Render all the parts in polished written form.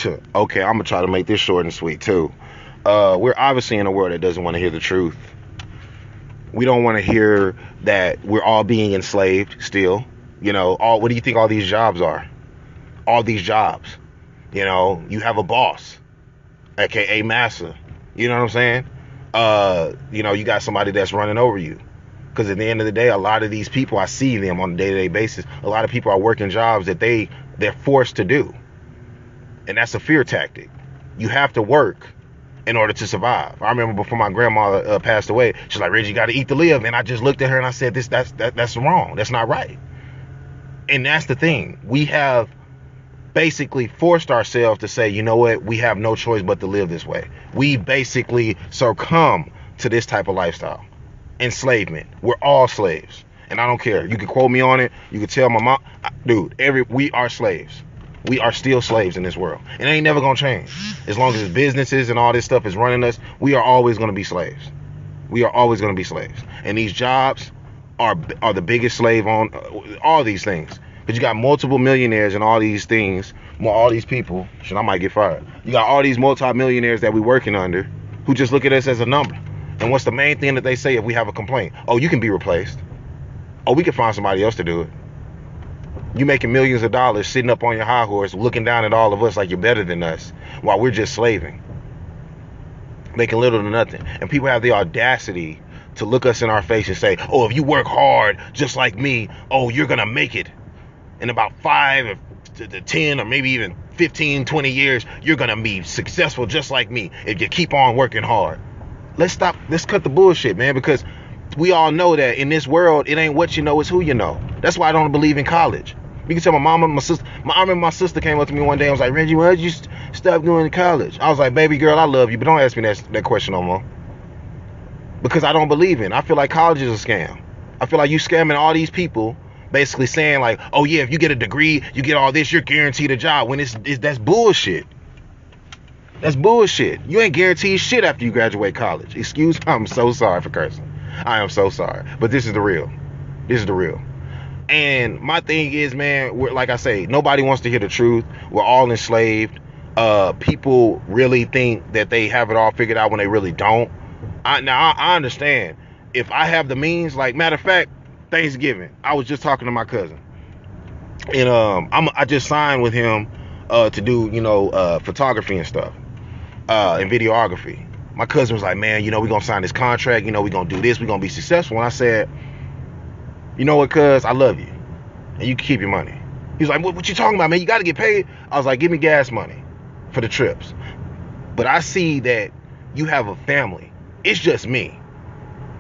Okay, I'm gonna try to make this short and sweet too. We're obviously in a world that doesn't want to hear the truth. We don't want to hear that we're all being enslaved still. All what do you think all these jobs are? All these jobs. You have a boss, aka massa. You know what I'm saying? You got somebody that's running over you. Because at the end of the day, a lot of these people, I see them on a day-to-day basis. A lot of people are working jobs that they're forced to do. And that's a fear tactic. You have to work in order to survive. I remember before my grandmother passed away, she's like, Reggie, you got to eat to live. And I just looked at her and I said, that's wrong. That's not right. And that's the thing. We have basically forced ourselves to say, you know what? We have no choice but to live this way. We basically succumb to this type of lifestyle. Enslavement. We're all slaves. And I don't care. You can quote me on it. You can tell my mom. Dude, we are slaves. We are still slaves in this world. And it ain't never going to change. As long as businesses and all this stuff is running us, we are always going to be slaves. We are always going to be slaves. And these jobs are the biggest slave on all these things. But you got multiple millionaires and all these things, all these people. Shit, I might get fired. You got all these multi-millionaires that we working under who just look at us as a number. And what's the main thing that they say if we have a complaint? Oh, you can be replaced. Oh, we can find somebody else to do it. You making millions of dollars sitting up on your high horse looking down at all of us like you're better than us while we're just slaving. Making little to nothing. And people have the audacity to look us in our face and say, oh, if you work hard just like me, oh, you're going to make it. In about 5 to 10 or maybe even 15, 20 years, you're going to be successful just like me if you keep on working hard. Let's cut the bullshit, man, because we all know that in this world, it ain't what you know, it's who you know. That's why I don't believe in college. You can tell my mama, my sister. I remember my sister came up to me one day and was like, Reggie, why did you stop going to college? I was like, baby girl, I love you, but don't ask me that question no more. Because I don't believe in it. I feel like college is a scam. I feel like you scamming all these people, basically saying like, oh yeah, if you get a degree, you get all this, you're guaranteed a job. When that's bullshit. That's bullshit. You ain't guaranteed shit after you graduate college. Excuse me, I'm so sorry for cursing. I am so sorry. But this is the real. This is the real. And my thing is, man, like I say, nobody wants to hear the truth. We're all enslaved. People really think that they have it all figured out when they really don't. I understand. If I have the means, like, matter of fact, Thanksgiving, I was just talking to my cousin. And I just signed with him to do, photography and stuff. And videography. My cousin was like, man, we're going to sign this contract. We're going to do this. We're going to be successful. And I said, you know what, cuz, I love you. And you can keep your money. He was like, what you talking about, man? You got to get paid. I was like, give me gas money for the trips. But I see that you have a family. It's just me.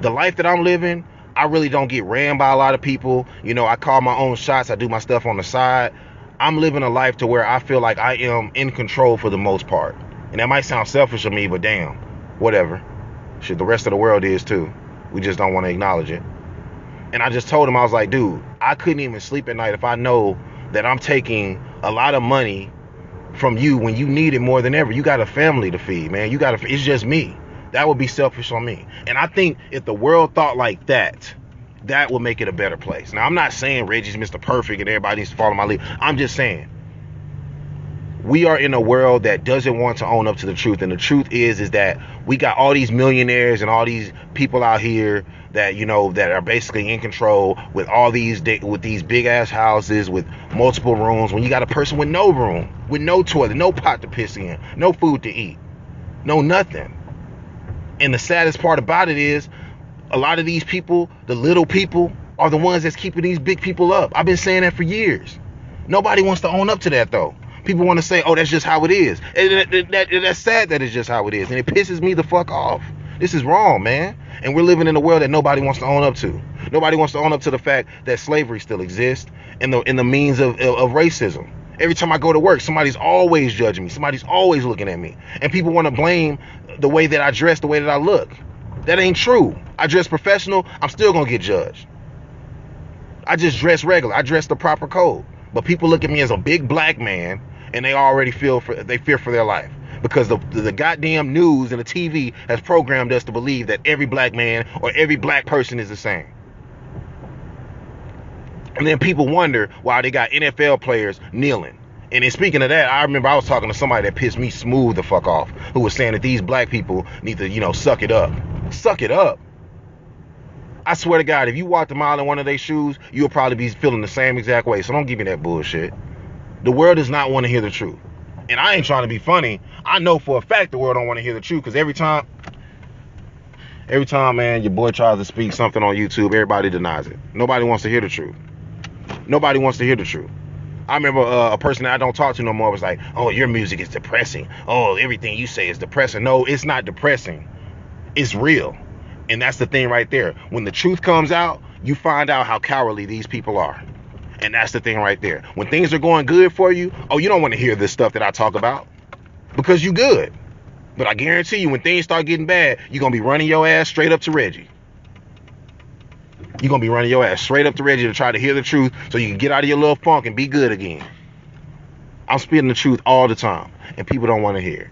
The life that I'm living, I really don't get ran by a lot of people. I call my own shots. I do my stuff on the side. I'm living a life to where I feel like I am in control for the most part. And that might sound selfish of me, but damn, whatever. Shit, the rest of the world is too. We just don't want to acknowledge it. And I just told him, I was like, dude, I couldn't even sleep at night if I know that I'm taking a lot of money from you when you need it more than ever. You got a family to feed, man. It's just me. That would be selfish on me. And I think if the world thought like that, that would make it a better place. Now, I'm not saying Reggie's Mr. Perfect and everybody needs to follow my lead. I'm just saying we are in a world that doesn't want to own up to the truth. And the truth is that we got all these millionaires and all these people out here that, that are basically in control with all these big ass houses with multiple rooms, when you got a person with no room, with no toilet, no pot to piss in, no food to eat, no nothing. And the saddest part about it is a lot of these people, the little people, are the ones that's keeping these big people up. I've been saying that for years. Nobody wants to own up to that, though. People want to say, oh, that's just how it is. And that's sad that it's just how it is. And it pisses me the fuck off. This is wrong, man. And we're living in a world that nobody wants to own up to. Nobody wants to own up to the fact that slavery still exists and the means of racism. Every time I go to work, somebody's always judging me. Somebody's always looking at me. And people want to blame the way that I dress, the way that I look. That ain't true. I dress professional, I'm still going to get judged. I just dress regular. I dress the proper code. But people look at me as a big black man and they already fear for their life. Because the goddamn news and the TV has programmed us to believe that every black man or every black person is the same. And then people wonder why they got NFL players kneeling And then speaking of that, I remember I was talking to somebody that pissed me smooth the fuck off, who was saying that these black people need to, suck it up. Suck it up. I swear to God, if you walked a mile in one of their shoes, you'll probably be feeling the same exact way. So don't give me that bullshit. The world does not want to hear the truth. And I ain't trying to be funny. I know for a fact the world don't want to hear the truth, because every time, man, your boy tries to speak something on YouTube, everybody denies it. Nobody wants to hear the truth. Nobody wants to hear the truth. I remember a person that I don't talk to no more was like, oh, your music is depressing. Oh, everything you say is depressing. No, it's not depressing. It's real. And that's the thing right there. When the truth comes out, you find out how cowardly these people are. And that's the thing right there. When things are going good for you, oh, you don't want to hear this stuff that I talk about, because you good. But I guarantee you, when things start getting bad, you're going to be running your ass straight up to Reggie. You're going to be running your ass straight up to Reggie to try to hear the truth so you can get out of your little funk and be good again. I'm spitting the truth all the time, and people don't want to hear it.